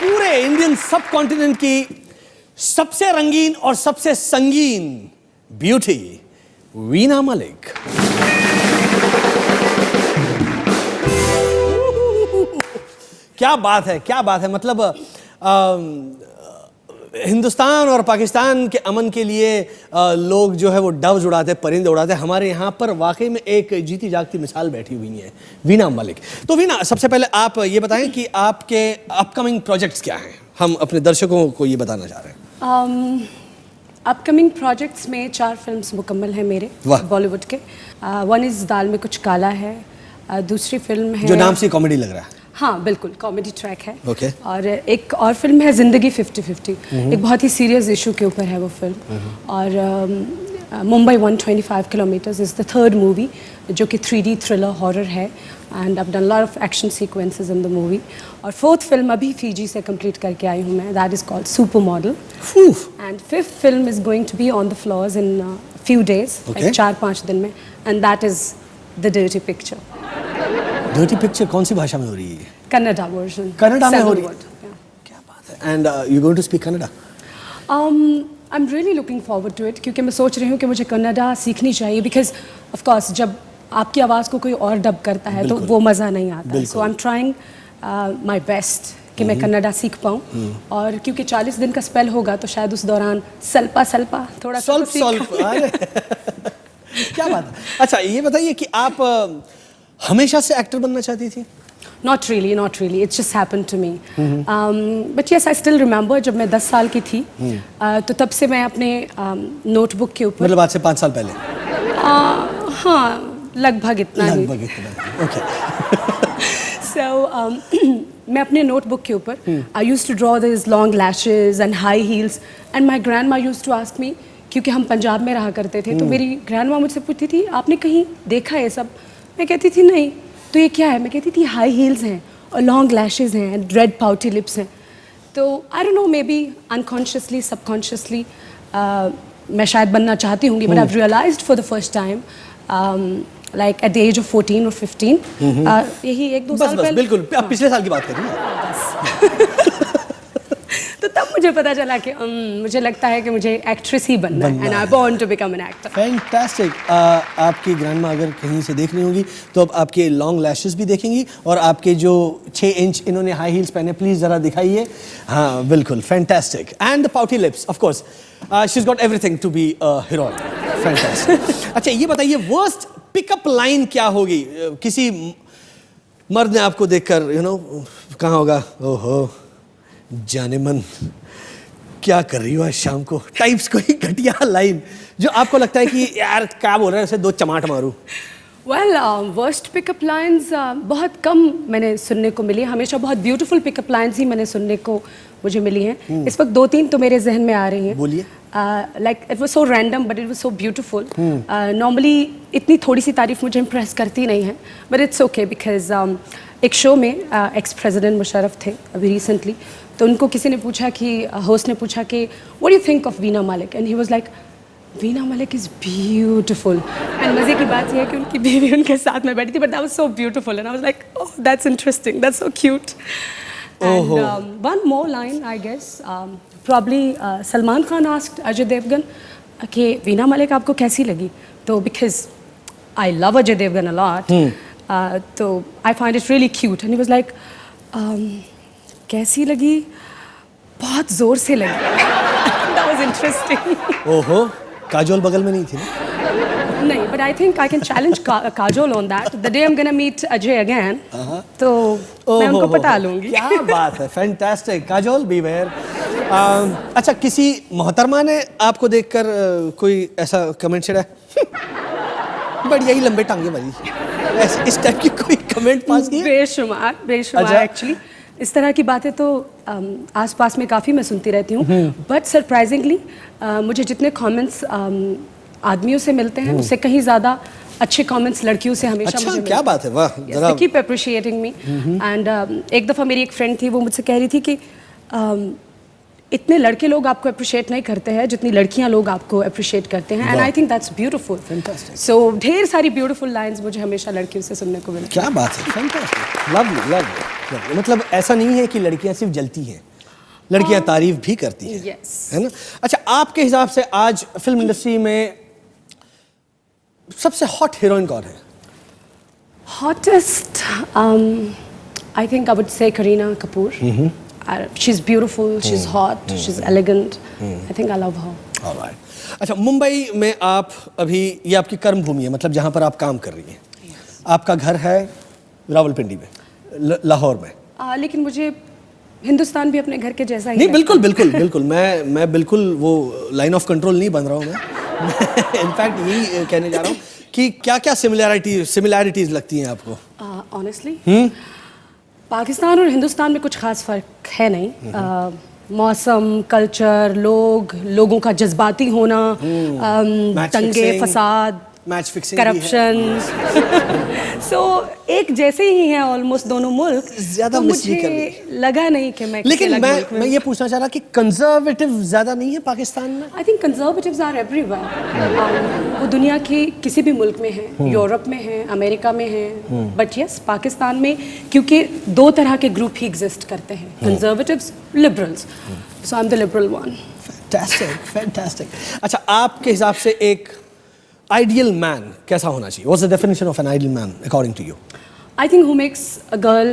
पूरे इंडियन सब कॉन्टिनेंट की सबसे रंगीन और सबसे संगीन ब्यूटी वीना मलिक। क्या बात है, क्या बात है। मतलब हिंदुस्तान और पाकिस्तान के अमन के लिए लोग जो है वो डव्स उड़ाते, परिंदे उड़ाते। हमारे यहाँ पर वाकई में एक जीती जागती मिसाल बैठी हुई है वीना मलिक। तो वीना, सबसे पहले आप ये बताएं कि आपके अपकमिंग प्रोजेक्ट्स क्या हैं, हम अपने दर्शकों को ये बताना चाह रहे हैं। अपकमिंग प्रोजेक्ट्स में 4 फिल्म्स मुकम्मल हैं मेरे बॉलीवुड के। वन इज़ दाल में कुछ काला है, दूसरी फिल्म है जो नाम से कॉमेडी लग रहा है। हाँ बिल्कुल, कॉमेडी ट्रैक है। Okay. और एक और फिल्म है ज़िंदगी 50-50, एक बहुत ही सीरियस इशू के ऊपर है वो फिल्म। और Mumbai 125 kilometres is the third movie जो कि 3D थ्रिलर हॉरर है, and I have done lot of action sequences in the movie. और फोर्थ फिल्म अभी फीजी से कंप्लीट करके आई हूँ मैं, that is called super model. And fifth film is going to be on the floors in few days, 4-5 दिन में, and that is the dirty picture. Dirty picture कौन सी भाषा में हो रही है? कन्नड़ा वर्जन। कन्नड़ा में हो रही है? क्या बात है। And you going to speak Kannada? I am really looking forward to it, क्योंकि मैं सोच रही हूँ कि मुझे कन्नड़ा सीखनी चाहिए, बिकॉज ऑफ कोर्स जब आपकी आवाज़ को कोई और डब करता है तो वो मज़ा नहीं आता। So I am trying my best कि मैं कन्नड़ा सीख पाऊँ। और क्योंकि 40 दिन का स्पेल होगा तो शायद उस दौरान सल्पा थोड़ा क्या बात है। अच्छा ये बताइए कि आप हमेशा से एक्टर बनना चाहती थी? Not really. It just happened to me. But yes, I still remember जब मैं 10 साल की थी, तो तब से मैं अपने नोटबुक के ऊपर, मतलब आज से 5 साल पहले? हाँ, लगभग इतना ही। Okay. So मैं अपने नोटबुक के ऊपर I used to draw these long lashes and high heels, and my grandma used to ask me, क्योंकि हम पंजाब में रहा करते थे, तो मेरी ग्रैंडमा मुझसे पूछती थी आपने कहीं देखा है सब? मैं कहती थी नहीं। तो ये क्या है? मैं कहती थी हाई हील्स हैं और लॉन्ग लैशेज़ हैं एंड रेड पाउटी लिप्स हैं। तो I don't know, maybe unconsciously subconsciously मैं शायद बनना चाहती होंगी, but I have realised for the first time like at the age of 14 और 15, यही 1-2 साल पहले। बिल्कुल, आप पिछले साल की बात कर रही हैं। तो तब मुझे पता चला कि मुझे लगता है कि मुझे एक्ट्रेस ही बनना है, and I want to become an actor. Fantastic. आपकी ग्रैंडमा अगर कहीं से देख रही होंगी तो अब आपके लॉन्ग लैशेस भी देखेंगी, और आपके जो 6 इंच इन्होंने हाई हील्स पहने, प्लीज जरा दिखाइए। हाँ बिल्कुल, fantastic. And the pouty lips, of course she is got everything to be a heroine. Fantastic. अच्छा ये बताइए, वर्स्ट पिकअप लाइन क्या होगी? किसी मर्द ने आपको देखकर कहा होगा, ओहो जाने मन क्या कर रही हो आज शाम को, टाइप्स कोई घटिया लाइन जो आपको लगता है कि यार क्या बोल रहे हैं, उसे 2 चमाट मारूं? वेल, वर्स्ट पिकअप लाइंस बहुत कम मैंने सुनने को मिली। हमेशा बहुत ब्यूटीफुल पिकअप लाइंस ही मैंने सुनने को मुझे मिली हैं। इस वक्त 2-3 तो मेरे जहन में आ रही हैं। बोलिए। Like it was so random but it was so beautiful. Normally इतनी थोड़ी सी तारीफ मुझे इम्प्रेस करती नहीं है, बट इट्स ओके, बिकॉज एक शो में एक्स प्रेसिडेंट मुशर्रफ थे अभी रिसेंटली, तो उनको किसी ने पूछा कि होस्ट ने पूछा कि what do you think of Veena Malik, and he was like Veena Malik is beautiful. And मज़े की बात यह है कि उनकी बीवी उनके साथ में बैठी थी, but that was so beautiful, and I was like oh that's interesting, that's so cute. And one more line I guess, probably Salman Khan asked Ajay Devgan कि वीना मलिक आपको कैसी लगी? तो because I love Ajay Devgan a lot, तो I find it really cute, and he was like कैसी लगी? बहुत जोर से लगी। That was interesting. ओहो, काजोल बगल में नहीं थी ना? नहीं, but I think I can challenge Kajol on that. The day I'm gonna meet Ajay again, तो मैं उनको पटा लूँगी। क्या बात है, फैंटास्टिक। काजोल beware। अच्छा, किसी मोहतरमा ने आपको देखकर कोई ऐसा कमेंट छेड़ा? बढ़िया ही लंबे टांगे वाली, इस टाइप की कोई कमेंट पास किया? बेशुमार एक्चुअली। इस तरह की बातें तो आसपास में काफ़ी मैं सुनती रहती हूँ, बट सरप्राइजिंगली मुझे जितने कमेंट्स आदमियों से मिलते हैं उससे कहीं ज़्यादा अच्छे कमेंट्स लड़कियों से हमेशा अच्छा, मुझे क्या बात है, वाह। Keep appreciating me. एंड एक दफ़ा मेरी एक फ्रेंड थी, वो मुझसे कह रही थी कि इतने लड़के लोग आपको अप्रिशिएट नहीं करते हैं जितनी लड़कियां लोग आपको अप्रिशिएट करते हैं, and I think that's beautiful. So ढेर सारी ब्यूटीफुल लाइंस मुझे हमेशा लड़कियों से सुनने को मिलती हैं। क्या बात है, फैंटास्टिक, लवली। मतलब ऐसा नहीं है कि लड़कियां सिर्फ जलती हैं, लड़कियां तारीफ भी करती हैं, Yes. है ना? अच्छा, आपके हिसाब से आज फिल्म इंडस्ट्री में सबसे हॉट हीरोइन कौन है? Hottest, I think I would say Kareena Kapoor. She's beautiful, she's hot, she's elegant. I think I love her. Alright. अच्छा, मुंबई में आप अभी, ये आपकी कर्म भूमि है, मतलब जहाँ पर आप काम कर रही हैं। आपका घर है रावलपिंडी में, लाहौर में। लेकिन मुझे हिंदुस्तान भी अपने घर के जैसा ही नहीं, है। बिल्कुल बिल्कुल बिल्कुल, मैं बिल्कुल वो लाइन ऑफ कंट्रोल नहीं बन रहा हूँ मैं। इनफैक्ट यही कहने जा रहा हूँ कि क्या क्या सिमिलैरिटीज लगती हैं आपको? ऑनेस्टली पाकिस्तान और हिंदुस्तान में कुछ खास फर्क है नहीं। मौसम, कल्चर, लोगों का जज्बाती होना, दंगे फसाद, मैच फिक्सिंग, करप्शन, सो एक जैसे ही हैं ऑलमोस्ट दोनों मुल्क। ज्यादा तो मिस नहीं कर मुझे लगा नहीं कि मैं लेकिन मैं ये पूछना चाह रहा कि कंजर्वेटिव ज्यादा नहीं है पाकिस्तान में? I think conservatives are everywhere. वो दुनिया के किसी भी मुल्क में हैं, यूरोप में हैं, अमेरिका में हैं, बट यस पाकिस्तान में क्योंकि दो तरह के ग्रुप ही एग्जिस्ट करते हैं, conservatives, liberals, so I am the liberal one. Fantastic. अच्छा, आपके हिसाब से एक आइडियल मैन कैसा होना चाहिए? What's the definition of an ideal man according to you? I think who makes a girl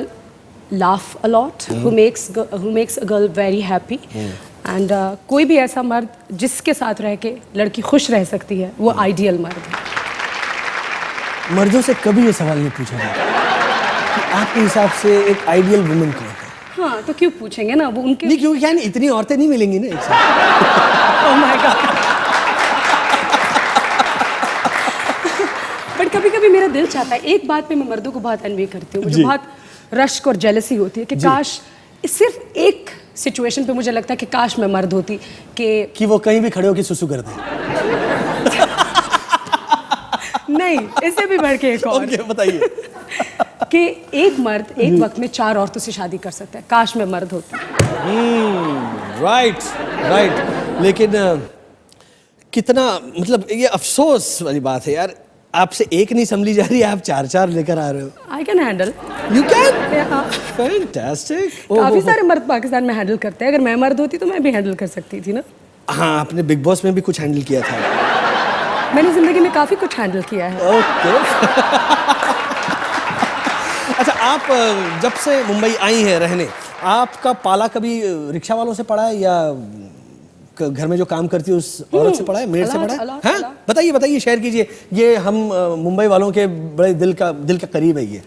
laugh a lot, who makes a girl very happy, and कोई भी ऐसा मर्द जिसके साथ रह के लड़की खुश रह सकती है, वो आइडियल मर्द है। मर्दों से कभी ये सवाल नहीं पूछा जाता कि आपके हिसाब से एक आइडियल वुमन कौन है? हाँ, तो क्यों पूछेंगे ना, वो उनके। नहीं, क्योंकि यानी इतनी औरतें नहीं मिलेंगी ना एक साथ। Oh my God. बट कभी कभी मेरा दिल चाहता है, एक बात पे मैं मर्दों को बहुत एनवी करती हूँ, मुझे बहुत रश्क और जेलसी होती है कि काश, सिर्फ एक सिचुएशन पे मुझे लगता है कि काश मैं मर्द होती कि वो कहीं भी खड़े होकर सुसु कर दें। नहीं, इससे भी बढ़ के एक और। ओके, बताइए। कि एक मर्द एक वक्त में 4 औरतों से शादी कर सकता है, काश मैं मर्द होती। राइट। लेकिन कितना, मतलब ये अफसोस वाली बात है यार, आपसे एक नहीं संभली जा रही है, आप 4 लेकर आ रहे हो। I can handle. You can? Fantastic. काफी सारे मर्द पाकिस्तान में हैंडल करते हैं, अगर मैं मर्द होती तो मैं भी हैंडल कर सकती थी ना। हाँ, आपने बिग बॉस में भी कुछ हैंडल किया था। मैंने जिंदगी में काफी कुछ हैंडल किया है। ओके। अच्छा, आप जब से मुंबई आई हैं रहने, आपका पाला कभी रिक्शा वालों से पड़ा है या घर में जो काम करती है उस औरत से पड़ा है, मेड से पड़ा है? हाँ, बताइए शेयर कीजिए, ये हम मुंबई वालों के बड़े दिल का करीब है ये।